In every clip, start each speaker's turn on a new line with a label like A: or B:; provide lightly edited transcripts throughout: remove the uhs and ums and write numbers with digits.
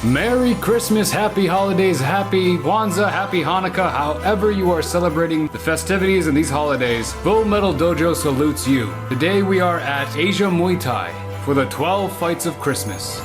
A: Merry Christmas, Happy Holidays, Happy Kwanzaa, Happy Hanukkah, however you are celebrating the festivities and these holidays, Full Metal Dojo salutes you. Today we are at Asia Muay Thai for the 12 Fights of Christmas.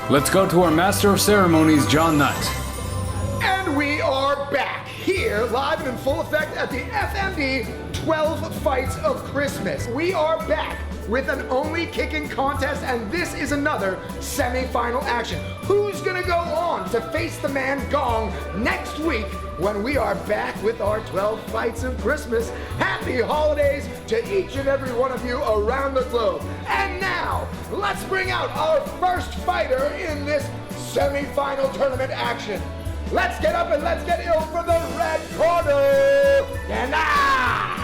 A: Let's go to our Master of Ceremonies, John Nutt.
B: And we are back here, live and in full effect at the FMD 12 Fights of Christmas. We are back with an only kicking contest, and this is another semi-final action. Who's gonna go on to face the man Gong next week when we are back with our 12 Fights of Christmas? Happy holidays to each and every one of you around the globe. And now, let's bring out our first fighter in this semi-final tournament action. Let's get up and let's get ill for the red corner, Denah!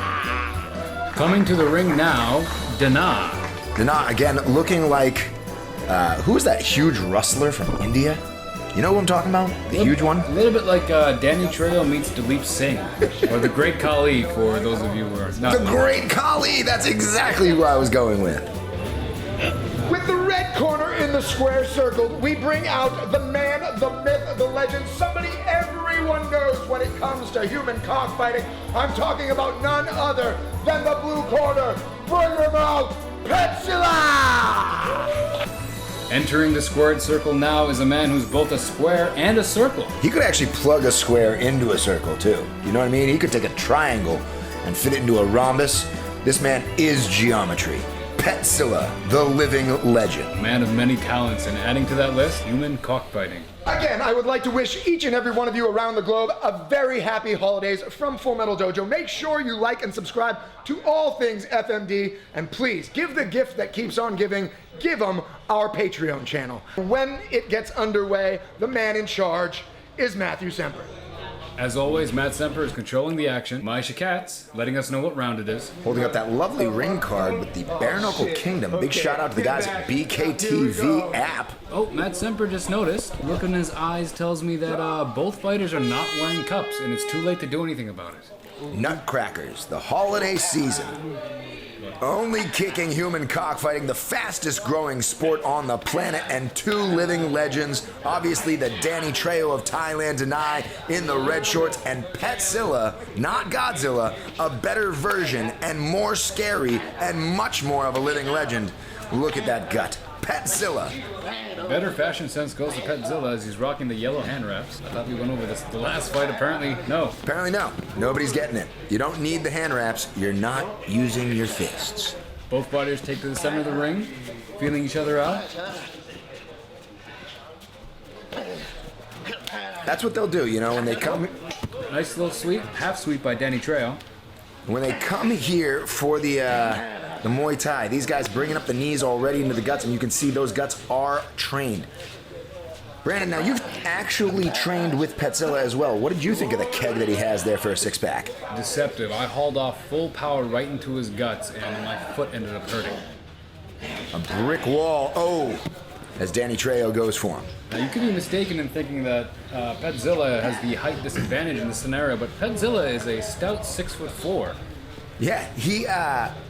A: Coming to the ring now, Denah.
C: Denah, again, looking like, who is that huge rustler from India? You know who I'm talking about? The huge one?
A: A little bit like Danny Trejo meets Dilip Singh, or the Great Khali for those of you who are not.
C: The Great Khali! That's exactly who I was going with.
B: With the red corner in the square circle, we bring out the man, the myth, the legend, somebody everyone knows when it comes to human cockfighting. I'm talking about none other than the blue corner. Bring him out, Petzilla!
A: Entering the squared circle now is a man who's both a square and a circle.
C: He could actually plug a square into a circle, too. You know what I mean? He could take a triangle and fit it into a rhombus. This man is geometry. Petzilla, the living legend.
A: Man of many talents, and adding to that list, human cockfighting.
B: Again, I would like to wish each and every one of you around the globe a very happy holidays from Full Metal Dojo. Make sure you like and subscribe to all things FMD, and please give the gift that keeps on giving. Give them our Patreon channel. When it gets underway, the man in charge is Matthew Semper.
A: As always, Matt Semper is controlling the action. Maisha Katz letting us know what round it is.
C: Holding up that lovely ring card with the Bare Knuckle Kingdom. Big shout out to the guys at BKTV app.
A: Oh, Matt Semper just noticed. Look in his eyes tells me that both fighters are not wearing cups, and it's too late to do anything about it.
C: Nutcrackers, the holiday season. Only kicking human cockfighting, the fastest growing sport on the planet, and two living legends. Obviously the Danny Trejo of Thailand, Denah in the red shorts, and Petzilla, not Godzilla, a better version and more scary and much more of a living legend. Look at that gut. Petzilla.
A: Better fashion sense goes to Petzilla as he's rocking the yellow hand wraps. I thought we went over this the last fight. Apparently, no.
C: Apparently no. Nobody's getting it. You don't need the hand wraps. You're not using your fists.
A: Both fighters take to the center of the ring, feeling each other out.
C: That's what they'll do, you know, when they come.
A: Nice little sweep, half sweep by Danny Trejo.
C: When they come here for the Muay Thai, these guys bringing up the knees already into the guts, and you can see those guts are trained. Brandon, now you've actually trained with Petzilla as well. What did you think of the keg that he has there for a six-pack?
A: Deceptive. I hauled off full power right into his guts, and my foot ended up hurting.
C: A brick wall. Oh, as Danny Trejo goes for him.
A: Now, you could be mistaken in thinking that Petzilla has the height disadvantage in this scenario, but Petzilla is a stout 6'4".
C: Yeah, he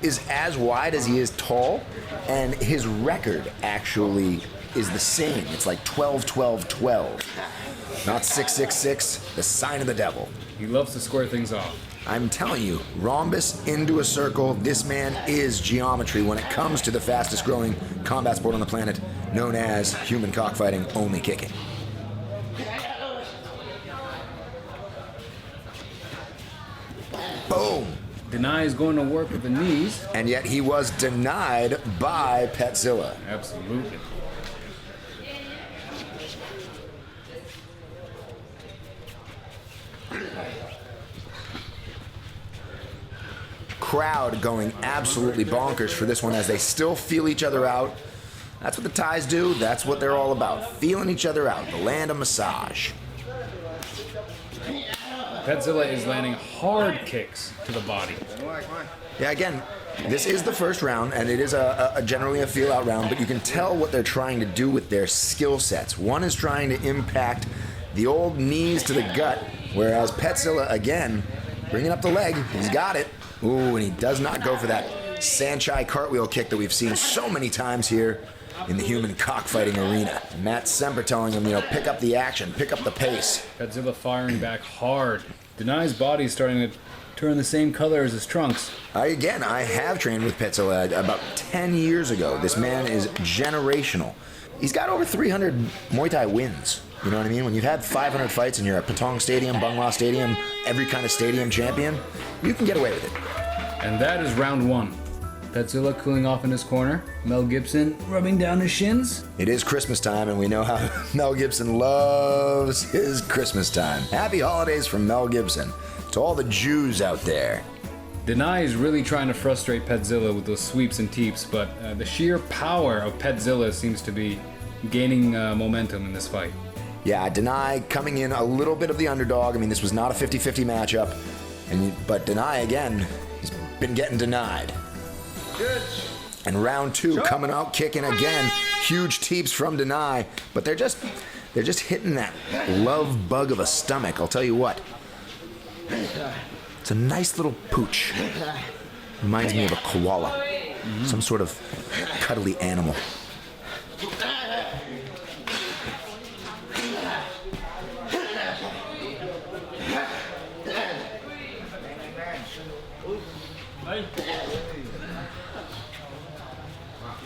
C: is as wide as he is tall, and his record actually is the same. It's like 12-12-12. Not 6-6-6, the sign of the devil.
A: He loves to square things off.
C: I'm telling you, rhombus into a circle, this man is geometry when it comes to the fastest growing combat sport on the planet, known as human cockfighting, only kicking. Boom!
A: Denah is going to work with the knees.
C: And yet he was denied by Petzilla.
A: Absolutely.
C: Crowd going absolutely bonkers for this one as they still feel each other out. That's what the Thais do. That's what they're all about. Feeling each other out. The land of massage.
A: Petzilla is landing hard kicks to the body.
C: Yeah, again, this is the first round, and it is generally a feel-out round, but you can tell what they're trying to do with their skill sets. One is trying to impact the old knees to the gut, whereas Petzilla, again, bringing up the leg. He's got it. Ooh, and he does not go for that Sanchai cartwheel kick that we've seen so many times here. in the human cockfighting arena. Matt Semper telling him, pick up the action, pick up the pace.
A: Petzilla firing back hard. Denah's body is starting to turn the same color as his trunks.
C: I have trained with Petzilla about 10 years ago. This man is generational. He's got over 300 Muay Thai wins. You know what I mean? When you've had 500 fights and you're at Patong Stadium, Bungla Stadium, every kind of stadium champion, you can get away with it.
A: And that is round 1. Petzilla cooling off in his corner. Mel Gibson rubbing down his shins.
C: It is Christmas time, and we know how Mel Gibson loves his Christmas time. Happy holidays from Mel Gibson to all the Jews out there.
A: Denah is really trying to frustrate Petzilla with those sweeps and teeps, but the sheer power of Petzilla seems to be gaining momentum in this fight.
C: Yeah, Denah coming in a little bit of the underdog. I mean, this was not a 50-50 matchup, but Denah, again, he's been getting denied.
B: Good.
C: And round 2 coming out kicking again. Huge teeps from Denah, but they're just hitting that love bug of a stomach. I'll tell you what. It's a nice little pooch. Reminds me of a koala. Some sort of cuddly animal.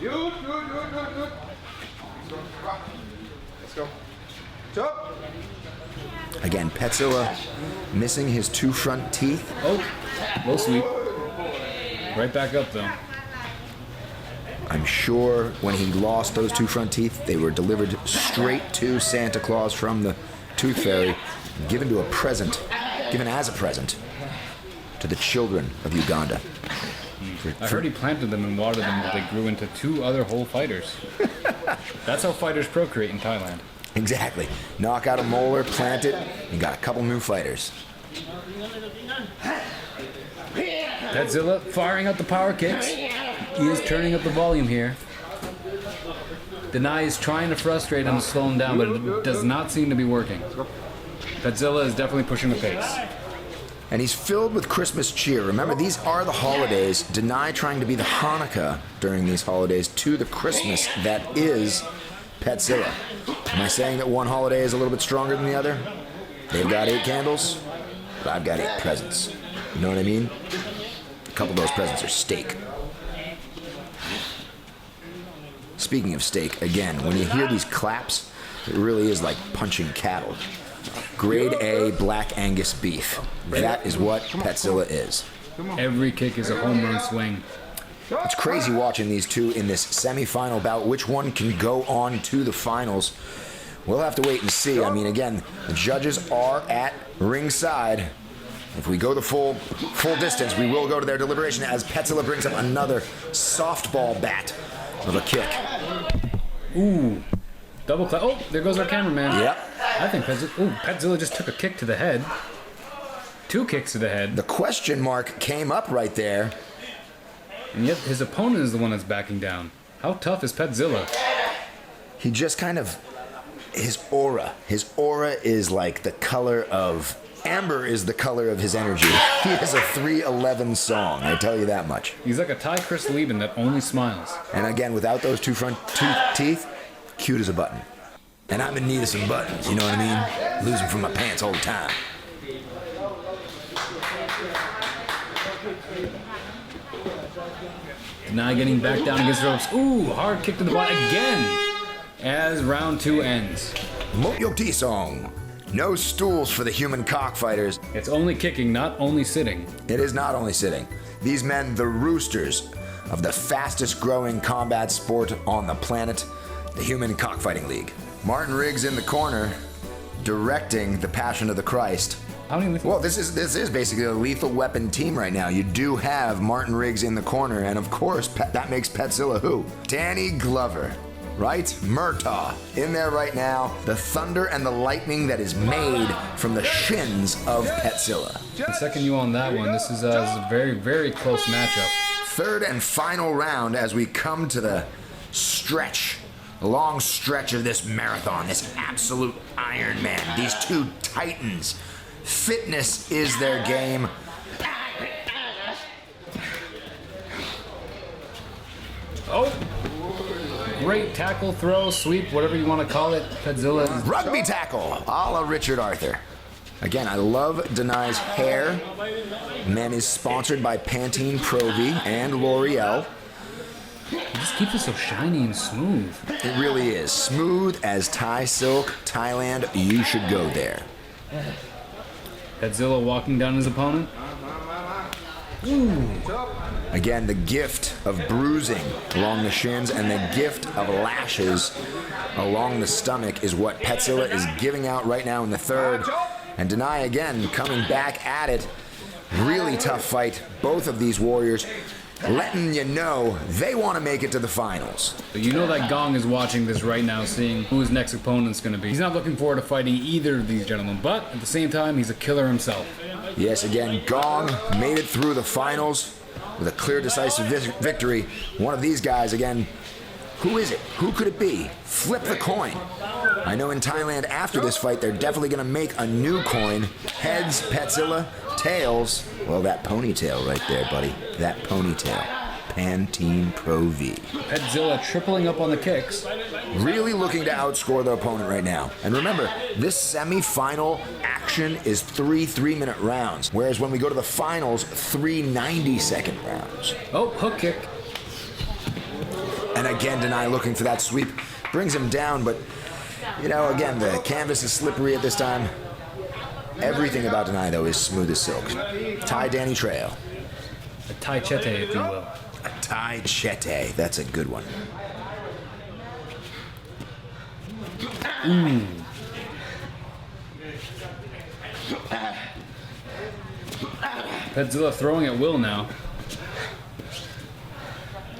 B: Good. Let's go. Top.
C: Again, Petzilla missing his 2 front teeth.
A: Oh, low sweep. Right back up though.
C: I'm sure when he lost those 2 front teeth, they were delivered straight to Santa Claus from the Tooth Fairy, given as a present to the children of Uganda.
A: I heard he planted them and watered them, but they grew into 2 other whole fighters. That's how fighters procreate in Thailand.
C: Exactly. Knock out a molar, plant it, and got a couple new fighters.
A: Petzilla firing out the power kicks. He is turning up the volume here. Denah is trying to frustrate him and slow him down, but it does not seem to be working. Petzilla is definitely pushing the pace.
C: And he's filled with Christmas cheer. Remember, these are the holidays. Denah trying to be the Hanukkah during these holidays to the Christmas that is Petzilla. Am I saying that one holiday is a little bit stronger than the other? They've got 8 candles, but I've got 8 presents. You know what I mean? A couple of those presents are steak. Speaking of steak, again, when you hear these claps, it really is like punching cattle. Grade A Black Angus beef. That is what Petzilla is.
A: Every kick is a home run swing.
C: It's crazy watching these two in this semi-final bout. Which one can go on to the finals? We'll have to wait and see. I mean, again, the judges are at ringside. If we go the full distance, we will go to their deliberation as Petzilla brings up another softball bat of a kick.
A: Ooh. Double clap. Oh, there goes our cameraman.
C: Yep.
A: I think Petzilla just took a kick to the head. 2 kicks to the head.
C: The question mark came up right there.
A: And yet his opponent is the one that's backing down. How tough is Petzilla?
C: He just kind of, his aura is like the color of, amber is the color of his energy. He is a 311 song, I tell you that much.
A: He's like a Thai Chris Lieben that only smiles.
C: And again, without those 2 front teeth, cute as a button. And I'm in need of some buttons, you know what I mean? Losing from my pants all the time.
A: Now getting back down against the ropes. Ooh, hard kick to the body again as round 2 ends.
C: Mokyokti song. No stools for the human cockfighters.
A: It's only kicking, not only sitting.
C: It is not only sitting. These men, the roosters of the fastest growing combat sport on the planet, the Human Cockfighting League. Martin Riggs in the corner, directing the Passion of the Christ.
A: How many lethal?
C: Well, this is basically a lethal weapon team right now. You do have Martin Riggs in the corner, and of course, that makes Petzilla who? Danny Glover, right? Murtaugh in there right now. The thunder and the lightning that is made from the shins of Petzilla.
A: Second you on that one. This is a very, very close matchup.
C: Third and final round as we come to the stretch. A long stretch of this marathon, this absolute Iron Man, these 2 titans. Fitness is their game.
A: Oh! great tackle, throw, sweep, whatever you want to call it. Petzilla is
C: Rugby tackle, a la Richard Arthur. Again, I love Denah's hair. Man is sponsored by Pantene Pro V and L'Oreal.
A: He just keeps it so shiny and smooth.
C: It really is. Smooth as Thai silk. Thailand, you should go there.
A: Petzilla walking down his opponent. Ooh.
C: Again, the gift of bruising along the shins and the gift of lashes along the stomach is what Petzilla is giving out right now in the third. And Denah again coming back at it. Really tough fight. Both of these warriors letting you know they want to make it to the finals.
A: But you know that Gong is watching this right now, seeing who his next opponent's going to be. He's not looking forward to fighting either of these gentlemen, but at the same time, he's a killer himself.
C: Yes, again, Gong made it through the finals with a clear, decisive victory. One of these guys, again, who is it? Who could it be? Flip the coin. I know in Thailand, after this fight, they're definitely going to make a new coin. Heads, Petzilla. Tails, well, that ponytail right there, buddy. That ponytail. Pantene Pro V.
A: Petzilla tripling up on the kicks.
C: Really looking to outscore the opponent right now. And remember, this semi-final action is 3 3-minute rounds, whereas when we go to the finals, 3 90-second rounds.
A: Oh, hook kick.
C: And again, Denah looking for that sweep. Brings him down, but, you know, again, the canvas is slippery at this time. Everything about Denah, though, is smooth as silk. Thai Danny Trejo.
A: A Thai chete, if you will.
C: A Thai chete. That's a good one.
A: Petzilla throwing at will now.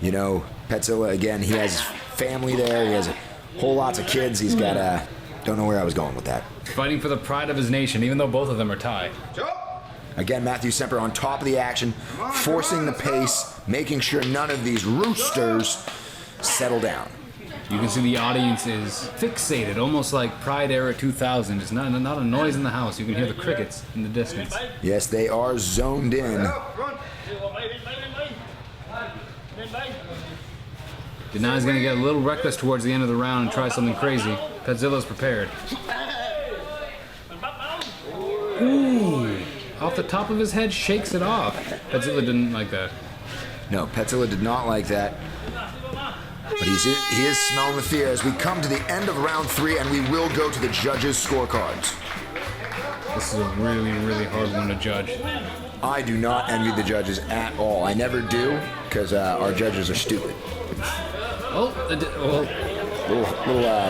C: You know, Petzilla, again, he has family there. He has a whole lots of kids. He's got don't know where I was going with that.
A: Fighting for the pride of his nation, even though both of them are Thai.
C: Again, Matthew Semper on top of the action, forcing the pace, making sure none of these roosters settle down.
A: You can see the audience is fixated, almost like Pride Era 2000. It's not a noise in the house. You can hear the crickets in the distance.
C: Yes, they are zoned in.
A: Denah's going to get a little reckless towards the end of the round and try something crazy. Petzilla's prepared. Ooh! Off the top of his head, shakes it off. Petzilla didn't like that.
C: No, Petzilla did not like that. But he is smelling the fear as we come to the end of round 3, and we will go to the judges' scorecards.
A: This is a really, really hard one to judge.
C: I do not envy the judges at all. I never do, because our judges are stupid. Little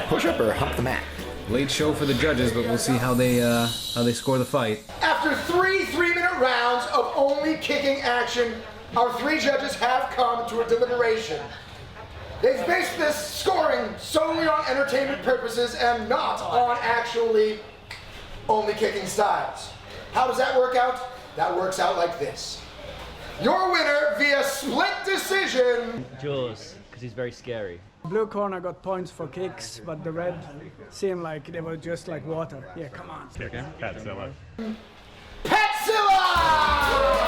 C: push-up or hump the mat.
A: Late show for the judges, but we'll see how they score the fight.
B: After 3 3-minute rounds of only kicking action, our 3 judges have come to a deliberation. They've based this scoring solely on entertainment purposes and not on actually only kicking styles. How does that work out? That works out like this. Your winner via split decision.
D: Jaws, because he's very scary.
E: Blue corner got points for kicks, but the red seemed like they were just like water. Yeah, come on.
F: Kicking, Petzilla.
B: Petzilla!